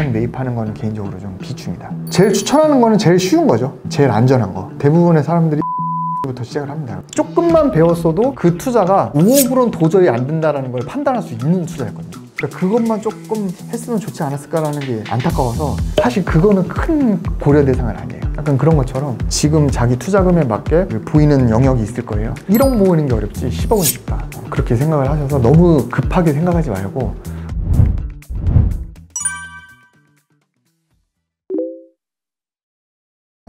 그냥 매입하는 거는 개인적으로 좀 비추입니다. 제일 추천하는 거는 제일 쉬운 거죠. 제일 안전한 거. 대부분의 사람들이 부터 시작을 합니다. 조금만 배웠어도 그 투자가 5억으로는 도저히 안 된다는 걸 판단할 수 있는 투자였거든요. 그러니까 그것만 조금 했으면 좋지 않았을까라는 게 안타까워서, 사실 그거는 큰 고려 대상은 아니에요. 약간 그런 것처럼 지금 자기 투자금에 맞게 보이는 영역이 있을 거예요. 1억 모으는 게 어렵지 10억은 쉽다, 그렇게 생각을 하셔서 너무 급하게 생각하지 말고.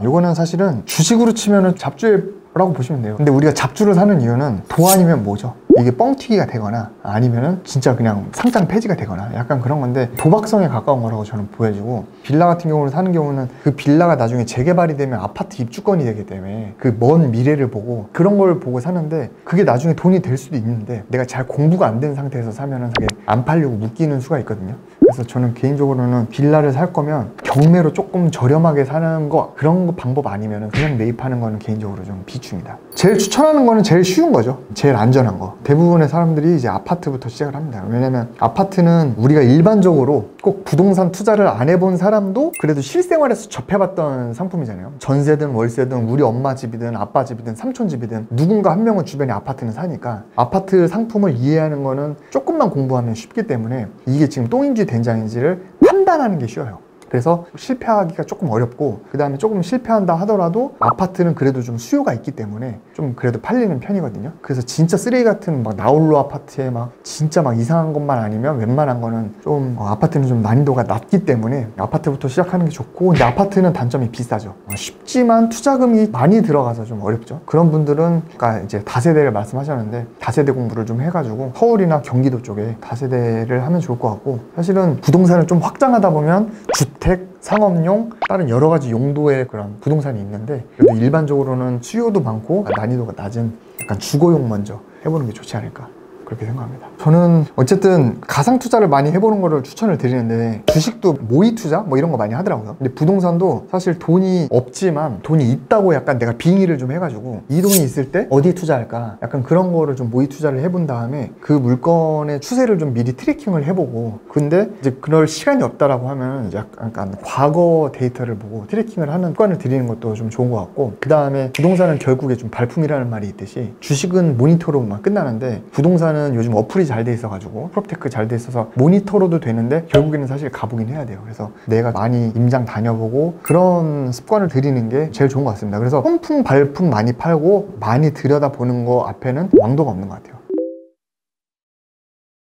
요거는 사실은 주식으로 치면은 잡주라고 보시면 돼요. 근데 우리가 잡주를 사는 이유는 도 아니면 뭐죠? 이게 뻥튀기가 되거나 아니면은 진짜 그냥 상장 폐지가 되거나 약간 그런 건데, 도박성에 가까운 거라고 저는 보여지고, 빌라 같은 경우를 사는 경우는 그 빌라가 나중에 재개발이 되면 아파트 입주권이 되기 때문에 그 먼 미래를 보고 그런 걸 보고 사는데, 그게 나중에 돈이 될 수도 있는데 내가 잘 공부가 안 된 상태에서 사면은 그게 안 팔려고 묶이는 수가 있거든요. 그래서 저는 개인적으로는 빌라를 살 거면 경매로 조금 저렴하게 사는 거, 그런 거 방법 아니면은 그냥 매입하는 거는 개인적으로 좀 비추입니다. 제일 추천하는 거는 제일 쉬운 거죠. 제일 안전한 거. 대부분의 사람들이 이제 아파트부터 시작을 합니다. 왜냐면 아파트는 우리가 일반적으로 꼭 부동산 투자를 안 해본 사람도 그래도 실생활에서 접해봤던 상품이잖아요. 전세든 월세든 우리 엄마 집이든 아빠 집이든 삼촌 집이든 누군가 한 명은 주변에 아파트는 사니까, 아파트 상품을 이해하는 거는 조금만 공부하면 쉽기 때문에 이게 지금 똥인지 된장인지를 판단하는 게 쉬워요. 그래서 실패하기가 조금 어렵고, 그 다음에 조금 실패한다 하더라도 아파트는 그래도 좀 수요가 있기 때문에 좀 그래도 팔리는 편이거든요. 그래서 진짜 쓰레기 같은 막 나홀로 아파트에 막 진짜 막 이상한 것만 아니면 웬만한 거는 좀 아파트는 좀 난이도가 낮기 때문에 아파트부터 시작하는 게 좋고, 근데 아파트는 단점이 비싸죠. 쉽지만 투자금이 많이 들어가서 좀 어렵죠. 그런 분들은 아까 이제 다세대를 말씀하셨는데, 다세대 공부를 좀 해가지고 서울이나 경기도 쪽에 다세대를 하면 좋을 것 같고, 사실은 부동산을 좀 확장하다 보면 주택, 상업용, 다른 여러 가지 용도의 그런 부동산이 있는데, 그래도 일반적으로는 수요도 많고 난이도가 낮은 약간 주거용 먼저 해보는 게 좋지 않을까, 그렇게 생각합니다. 저는 어쨌든 가상 투자를 많이 해보는 거를 추천을 드리는데, 주식도 모의 투자 뭐 이런 거 많이 하더라고요. 근데 부동산도 사실 돈이 없지만 돈이 있다고 약간 내가 빙의를 좀 해가지고 이 돈이 있을 때 어디에 투자할까, 약간 그런 거를 좀 모의 투자를 해본 다음에 그 물건의 추세를 좀 미리 트래킹을 해보고, 근데 이제 그럴 시간이 없다라고 하면 약간 과거 데이터를 보고 트래킹을 하는 습관을 들이는 것도 좀 좋은 것 같고, 그 다음에 부동산은 결국에 좀 발품이라는 말이 있듯이 주식은 모니터로만 끝나는데, 부동산은 요즘 어플이 잘 돼 있어가지고 프롭테크 잘 돼 있어서 모니터로도 되는데 결국에는 사실 가보긴 해야 돼요. 그래서 내가 많이 임장 다녀보고 그런 습관을 들이는 게 제일 좋은 것 같습니다. 그래서 손품 발품 많이 팔고 많이 들여다보는 거 앞에는 왕도가 없는 것 같아요.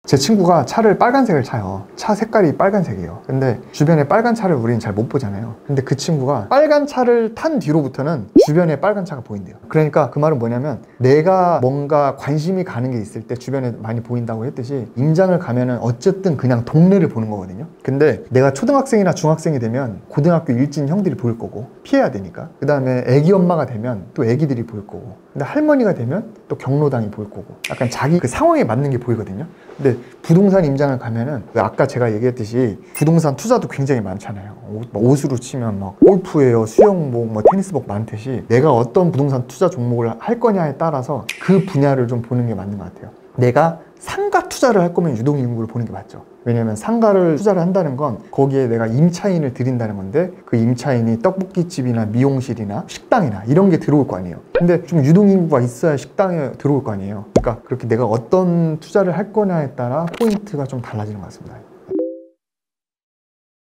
제 친구가 차를 빨간색을 차요. 차 색깔이 빨간색이에요. 근데 주변에 빨간 차를 우리는 잘 못 보잖아요. 근데 그 친구가 빨간 차를 탄 뒤로부터는 주변에 빨간 차가 보인대요. 그러니까 그 말은 뭐냐면, 내가 뭔가 관심이 가는 게 있을 때 주변에 많이 보인다고 했듯이, 임장을 가면은 어쨌든 그냥 동네를 보는 거거든요. 근데 내가 초등학생이나 중학생이 되면 고등학교 일진 형들이 보일 거고 피해야 되니까, 그 다음에 애기 엄마가 되면 또 애기들이 보일 거고, 근데 할머니가 되면 또 경로당이 보일 거고, 약간 자기 그 상황에 맞는 게 보이거든요. 근데 부동산 임장을 가면은 아까 제가 얘기했듯이 부동산 투자도 굉장히 많잖아요. 옷으로 치면 막 골프웨어, 수영복, 뭐 테니스복 많듯이, 내가 어떤 부동산 투자 종목을 할 거냐에 따라서 그 분야를 좀 보는 게 맞는 것 같아요. 내가 상가 투자를 할 거면 유동인구를 보는 게 맞죠. 왜냐면 상가를 투자를 한다는 건 거기에 내가 임차인을 들인다는 건데, 그 임차인이 떡볶이집이나 미용실이나 식당이나 이런 게 들어올 거 아니에요. 근데 좀 유동인구가 있어야 식당에 들어올 거 아니에요. 그러니까 그렇게 내가 어떤 투자를 할 거냐에 따라 포인트가 좀 달라지는 것 같습니다.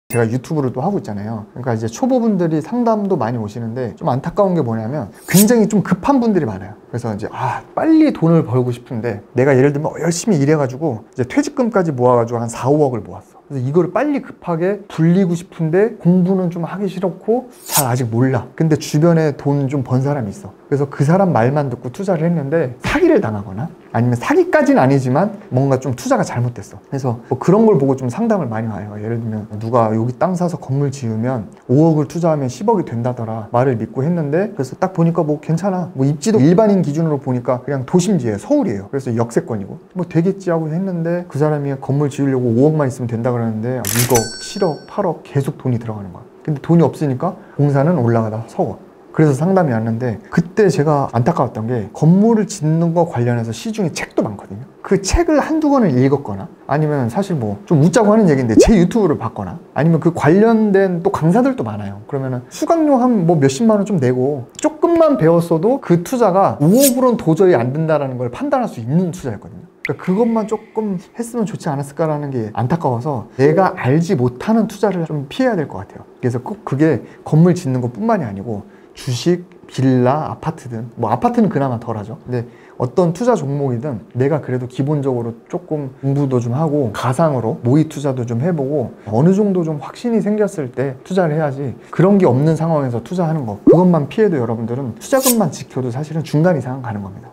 제가 유튜브를 또 하고 있잖아요. 그러니까 이제 초보분들이 상담도 많이 오시는데, 좀 안타까운 게 뭐냐면 굉장히 좀 급한 분들이 많아요. 그래서 이제 빨리 돈을 벌고 싶은데, 내가 예를 들면 열심히 일해가지고 이제 퇴직금까지 모아가지고 한 4, 5억을 모았어. 그래서 이거를 빨리 급하게 불리고 싶은데 공부는 좀 하기 싫고 잘 아직 몰라. 근데 주변에 돈 좀 번 사람이 있어. 그래서 그 사람 말만 듣고 투자를 했는데 사기를 당하거나, 아니면 사기까지는 아니지만 뭔가 좀 투자가 잘못됐어. 그래서 뭐 그런 걸 보고 좀 상담을 많이 와요. 예를 들면 누가 여기 땅 사서 건물 지으면 5억을 투자하면 10억이 된다더라 말을 믿고 했는데, 그래서 딱 보니까 뭐 괜찮아, 뭐 입지도 일반인 기준으로 보니까 그냥 도심지에 서울이에요. 그래서 역세권이고 뭐 되겠지 하고 했는데, 그 사람이 건물 지으려고 5억만 있으면 된다 그러는데 6억, 7억, 8억 계속 돈이 들어가는 거야. 근데 돈이 없으니까 공사는 올라가다 서고. 그래서 상담이 왔는데, 그때 제가 안타까웠던 게, 건물을 짓는 거 관련해서 시중에 책도 많거든요. 그 책을 한두 권을 읽었거나 아니면 사실 뭐 좀 웃자고 하는 얘기인데 제 유튜브를 봤거나 아니면 그 관련된 또 강사들도 많아요. 그러면은 수강료 한 뭐 몇십만 원 좀 내고 조금만 배웠어도 그 투자가 5, 6%는 도저히 안 된다라는 걸 판단할 수 있는 투자였거든요. 그러니까 그것만 조금 했으면 좋지 않았을까라는 게 안타까워서 내가 알지 못하는 투자를 좀 피해야 될 것 같아요. 그래서 꼭 그게 건물 짓는 것뿐만이 아니고 주식, 빌라, 아파트든 뭐 아파트는 그나마 덜하죠. 근데 어떤 투자 종목이든 내가 그래도 기본적으로 조금 공부도 좀 하고 가상으로 모의 투자도 좀 해보고 어느 정도 좀 확신이 생겼을 때 투자를 해야지 그런 게 없는 상황에서 투자하는 거 그것만 피해도 여러분들은 투자금만 지켜도 사실은 중간 이상은 가는 겁니다.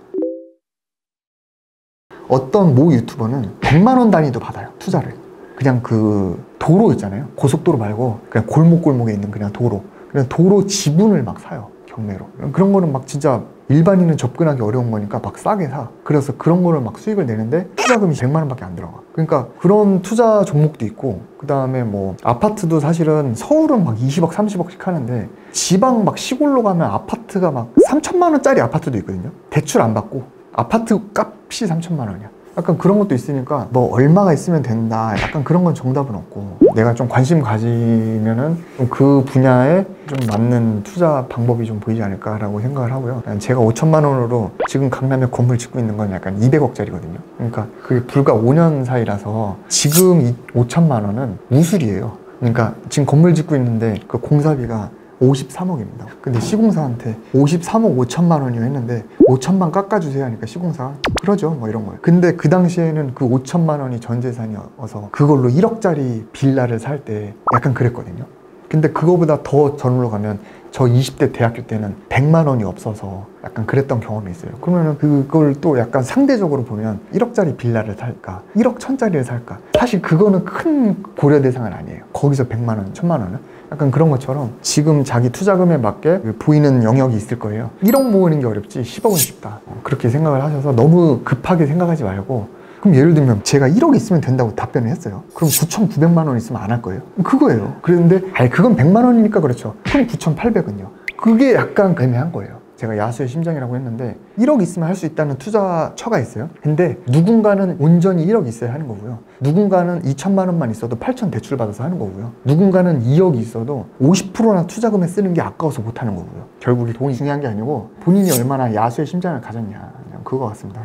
어떤 모 유튜버는 100만 원 단위도 받아요. 투자를. 그냥 그 도로 있잖아요. 고속도로 말고 그냥 골목골목에 있는 그냥 도로. 그냥 도로 지분을 막 사요. 경매로. 그런 거는 막 진짜 일반인은 접근하기 어려운 거니까 막 싸게 사. 그래서 그런 거를 막 수익을 내는데 투자금이 100만 원밖에 안 들어가. 그러니까 그런 투자 종목도 있고 그 다음에 뭐 아파트도 사실은 서울은 막 20억 30억씩 하는데 지방 막 시골로 가면 아파트가 막 3천만 원짜리 아파트도 있거든요. 대출 안 받고 아파트 값이 3천만 원이야. 약간 그런 것도 있으니까 뭐 얼마가 있으면 된다 약간 그런 건 정답은 없고 내가 좀 관심 가지면은 좀 그 분야에 좀 맞는 투자 방법이 좀 보이지 않을까라고 생각을 하고요. 제가 5천만 원으로 지금 강남에 건물 짓고 있는 건 약간 200억짜리거든요. 그러니까 그게 불과 5년 사이라서 지금 5천만 원은 우술이에요. 그러니까 지금 건물 짓고 있는데 그 공사비가 53억입니다. 근데 시공사한테 53억 5천만 원이요 했는데 5천만 깎아주세요 하니까 시공사가 그러죠 뭐 이런 거예요. 근데 그 당시에는 그 5천만 원이 전 재산이어서 그걸로 1억짜리 빌라를 살 때 약간 그랬거든요. 근데 그거보다 더 전으로 가면 저 20대 대학교 때는 100만 원이 없어서 약간 그랬던 경험이 있어요. 그러면은 그걸 또 약간 상대적으로 보면 1억짜리 빌라를 살까 1억 1,000짜리를 살까 사실 그거는 큰 고려 대상은 아니에요. 거기서 100만 원, 1,000만 원은 약간 그런 것처럼 지금 자기 투자금에 맞게 보이는 영역이 있을 거예요. 1억 모으는 게 어렵지 10억은 쉽다. 그렇게 생각을 하셔서 너무 급하게 생각하지 말고 그럼 예를 들면 제가 1억 있으면 된다고 답변을 했어요. 그럼 9,900만 원 있으면 안 할 거예요? 그거예요. 그런데 그건 100만 원이니까 그렇죠. 그럼 9,800은요? 그게 약간 애매한 거예요. 제가 야수의 심장이라고 했는데 1억 있으면 할 수 있다는 투자처가 있어요. 근데 누군가는 온전히 1억 있어야 하는 거고요. 누군가는 2천만 원만 있어도 8천 대출 받아서 하는 거고요. 누군가는 2억이 있어도 50%나 투자금에 쓰는 게 아까워서 못 하는 거고요. 결국에 돈이 중요한 게 아니고 본인이 얼마나 야수의 심장을 가졌냐 그냥 그거 같습니다.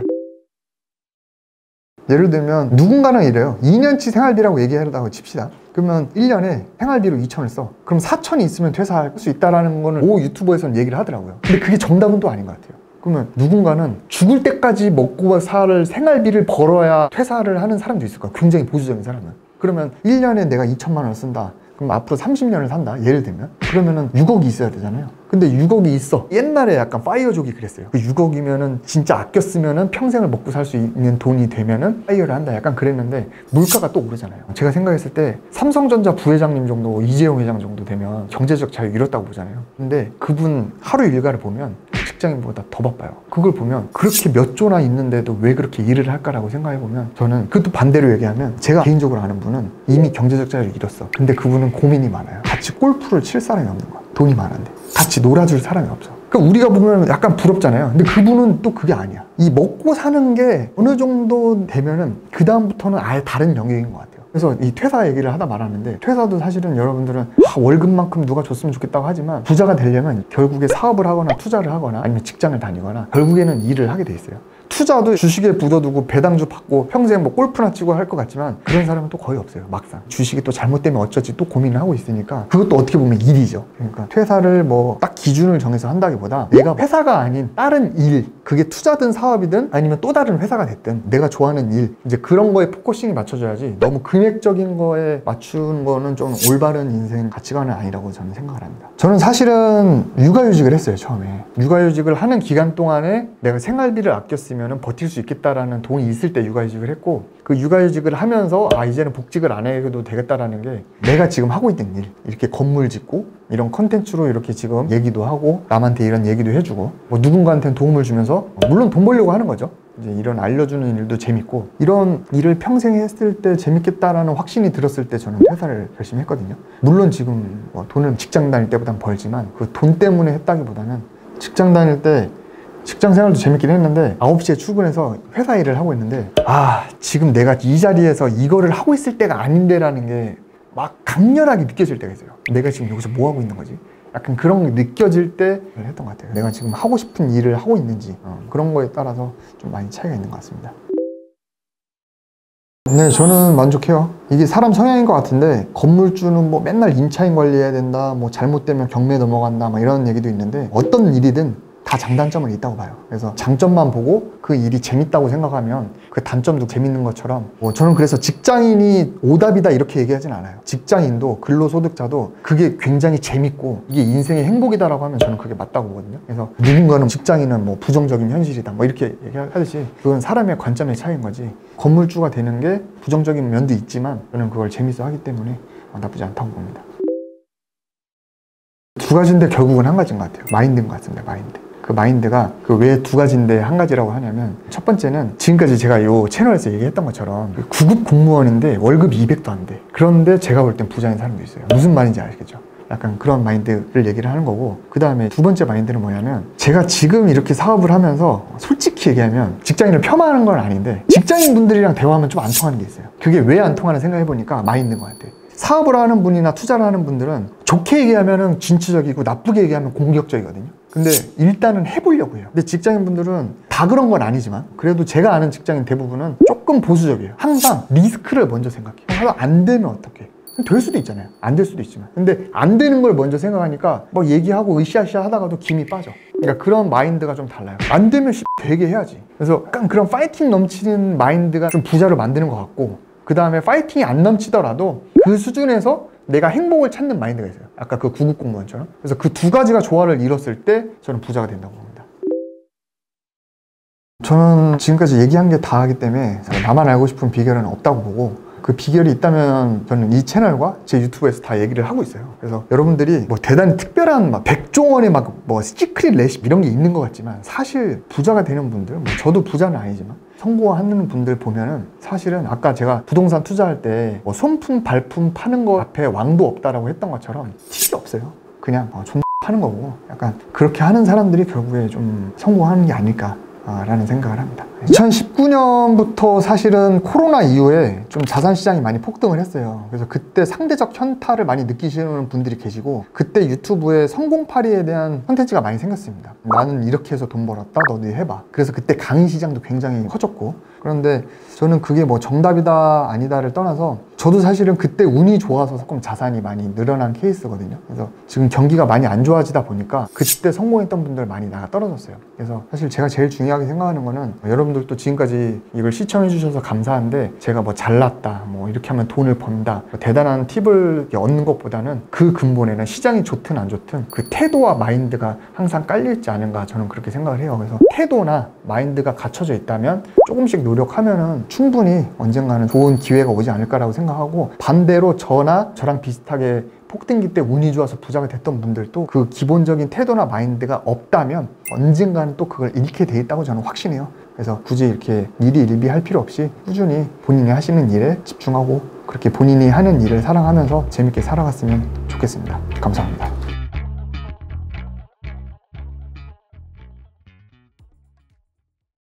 예를 들면 누군가는 이래요. 2년치 생활비라고 얘기하려고 칩시다. 그러면 1년에 생활비로 2천을 써. 그럼 4천이 있으면 퇴사할 수 있다는 거는 모 유튜버에서는 얘기를 하더라고요. 근데 그게 정답은 또 아닌 것 같아요. 그러면 누군가는 죽을 때까지 먹고 살 생활비를 벌어야 퇴사를 하는 사람도 있을 거야. 굉장히 보수적인 사람은. 그러면 1년에 내가 2천만 원을 쓴다. 그럼 앞으로 30년을 산다. 예를 들면. 그러면은 6억이 있어야 되잖아요. 근데 6억이 있어. 옛날에 약간 파이어족이 그랬어요. 그 6억이면은 진짜 아껴 쓰면은 평생을 먹고 살 수 있는 돈이 되면은 파이어를 한다. 약간 그랬는데 물가가 또 오르잖아요. 제가 생각했을 때 삼성전자 부회장님 정도, 이재용 회장 정도 되면 경제적 자유 이뤘다고 보잖아요. 근데 그분 하루 일과를 보면 직장인보다 더 바빠요. 그걸 보면 그렇게 몇 조나 있는데도 왜 그렇게 일을 할까라고 생각해보면 저는 그것도 반대로 얘기하면 제가 개인적으로 아는 분은 이미 경제적 자유를 이뤘어. 근데 그분은 고민이 많아요. 같이 골프를 칠 사람이 없는 거야. 돈이 많은데 같이 놀아줄 사람이 없어. 그러니까 우리가 보면 약간 부럽잖아요. 근데 그분은 또 그게 아니야. 이 먹고 사는 게 어느 정도 되면은 그 다음부터는 아예 다른 영역인 것 같아요. 그래서 이 퇴사 얘기를 하다 말았는데 퇴사도 사실은 여러분들은 월급만큼 누가 줬으면 좋겠다고 하지만 부자가 되려면 결국에 사업을 하거나 투자를 하거나 아니면 직장을 다니거나 결국에는 일을 하게 돼 있어요. 투자도 주식에 묻어두고 배당주 받고 평생 뭐 골프나 치고 할 것 같지만 그런 사람은 또 거의 없어요. 막상 주식이 또 잘못되면 어쩌지 또 고민을 하고 있으니까 그것도 어떻게 보면 일이죠. 그러니까 퇴사를 뭐 딱 기준을 정해서 한다기보다 내가 회사가 아닌 다른 일, 그게 투자든 사업이든 아니면 또 다른 회사가 됐든 내가 좋아하는 일, 이제 그런 거에 포커싱이 맞춰져야지 너무 금액적인 거에 맞추는 거는 좀 올바른 인생 가치관은 아니라고 저는 생각을 합니다. 저는 사실은 육아휴직을 했어요. 처음에 육아휴직을 하는 기간 동안에 내가 생활비를 아꼈으면 버틸 수 있겠다라는 돈이 있을 때 육아휴직을 했고 그 육아휴직을 하면서 이제는 복직을 안 해도 되겠다라는 게 내가 지금 하고 있는 일, 이렇게 건물 짓고 이런 컨텐츠로 이렇게 지금 얘기도 하고 남한테 이런 얘기도 해주고 뭐 누군가한테는 도움을 주면서 물론 돈 벌려고 하는 거죠. 이제 이런 알려주는 일도 재밌고 이런 일을 평생 했을 때 재밌겠다라는 확신이 들었을 때 저는 퇴사를 열심히 했거든요. 물론 지금 뭐 돈을 직장 다닐 때보단 벌지만 그 돈 때문에 했다기보다는 직장 다닐 때 직장 생활도 재밌긴 했는데 9시에 출근해서 회사 일을 하고 있는데 지금 내가 이 자리에서 이거를 하고 있을 때가 아닌데 라는 게 막 강렬하게 느껴질 때가 있어요. 내가 지금 여기서 뭐 하고 있는 거지? 약간 그런 게 느껴질 때 했던 것 같아요. 내가 지금 하고 싶은 일을 하고 있는지 그런 거에 따라서 좀 많이 차이가 있는 것 같습니다. 네, 저는 만족해요. 이게 사람 성향인 것 같은데 건물주는 뭐 맨날 임차인 관리해야 된다, 뭐 잘못되면 경매 넘어간다, 막 이런 얘기도 있는데 어떤 일이든 다 장단점은 있다고 봐요. 그래서 장점만 보고 그 일이 재밌다고 생각하면 그 단점도 재밌는 것처럼 저는 그래서 직장인이 오답이다 이렇게 얘기하진 않아요. 직장인도 근로소득자도 그게 굉장히 재밌고 이게 인생의 행복이다라고 하면 저는 그게 맞다고 보거든요. 그래서 누군가는 직장인은 뭐 부정적인 현실이다 뭐 이렇게 얘기하듯이 그건 사람의 관점의 차이인 거지 건물주가 되는 게 부정적인 면도 있지만 저는 그걸 재밌어 하기 때문에 나쁘지 않다고 봅니다. 두 가지인데 결국은 한 가지인 것 같아요. 마인드인 것 같습니다. 마인드. 그 마인드가 왜 두 가지인데 한 가지라고 하냐면 첫 번째는 지금까지 제가 이 채널에서 얘기했던 것처럼 9급 공무원인데 월급이 200도 안 돼. 그런데 제가 볼 땐 부자인 사람도 있어요. 무슨 말인지 아시겠죠? 약간 그런 마인드를 얘기를 하는 거고 그 다음에 두 번째 마인드는 뭐냐면 제가 지금 이렇게 사업을 하면서 솔직히 얘기하면 직장인을 폄하하는 건 아닌데 직장인 분들이랑 대화하면 좀 안 통하는 게 있어요. 그게 왜 안 통하는 생각해보니까 마인드인 것 같아요. 사업을 하는 분이나 투자를 하는 분들은 좋게 얘기하면 진취적이고 나쁘게 얘기하면 공격적이거든요. 근데 일단은 해보려고 해요. 근데 직장인 분들은 다 그런 건 아니지만 그래도 제가 아는 직장인 대부분은 조금 보수적이에요. 항상 리스크를 먼저 생각해요. 안 되면 어떡해? 될 수도 있잖아요. 안 될 수도 있지만. 근데 안 되는 걸 먼저 생각하니까 뭐 얘기하고 으쌰으쌰 하다가도 김이 빠져. 그러니까 그런 마인드가 좀 달라요. 안 되면 되게 해야지. 그래서 약간 그런 파이팅 넘치는 마인드가 좀 부자를 만드는 것 같고 그 다음에 파이팅이 안 넘치더라도 그 수준에서 내가 행복을 찾는 마인드가 있어요. 아까 그 9급 공무원처럼. 그래서 그 두 가지가 조화를 이뤘을 때 저는 부자가 된다고 봅니다. 저는 지금까지 얘기한 게 다 하기 때문에 나만 알고 싶은 비결은 없다고 보고 그 비결이 있다면 저는 이 채널과 제 유튜브에서 다 얘기를 하고 있어요. 그래서 여러분들이 뭐 대단히 특별한 막 백종원의 막 뭐 시크릿 레시피 이런 게 있는 것 같지만 사실 부자가 되는 분들, 뭐 저도 부자는 아니지만 성공하는 분들 보면은 사실은 아까 제가 부동산 투자할 때 뭐 손품 발품 파는 거 앞에 왕도 없다라고 했던 것처럼 팁이 없어요. 그냥 좀 파는 거고 약간 그렇게 하는 사람들이 결국에 좀 성공하는 게 아닐까 라는 생각을 합니다. 2019년부터 사실은 코로나 이후에 좀 자산시장이 많이 폭등을 했어요. 그래서 그때 상대적 현타를 많이 느끼시는 분들이 계시고 그때 유튜브에 성공파리에 대한 콘텐츠가 많이 생겼습니다. 나는 이렇게 해서 돈 벌었다 너도 해봐. 그래서 그때 강의 시장도 굉장히 커졌고 그런데 저는 그게 뭐 정답이다 아니다를 떠나서 저도 사실은 그때 운이 좋아서 조금 자산이 많이 늘어난 케이스거든요. 그래서 지금 경기가 많이 안 좋아지다 보니까 그때 성공했던 분들 많이 나가 떨어졌어요. 그래서 사실 제가 제일 중요하게 생각하는 거는 여러분들도 지금까지 이걸 시청해 주셔서 감사한데 제가 뭐 잘났다 뭐 이렇게 하면 돈을 번다 뭐 대단한 팁을 얻는 것보다는 그 근본에는 시장이 좋든 안 좋든 그 태도와 마인드가 항상 깔려있지 않은가 저는 그렇게 생각을 해요. 그래서 태도나 마인드가 갖춰져 있다면 조금씩 노력하면은 충분히 언젠가는 좋은 기회가 오지 않을까라고 생각하고 반대로 저랑 비슷하게 폭등기 때 운이 좋아서 부자가 됐던 분들도 그 기본적인 태도나 마인드가 없다면 언젠가는 또 그걸 잃게 돼 있다고 저는 확신해요. 그래서 굳이 이렇게 일희일비할 필요 없이 꾸준히 본인이 하시는 일에 집중하고 그렇게 본인이 하는 일을 사랑하면서 재밌게 살아갔으면 좋겠습니다. 감사합니다.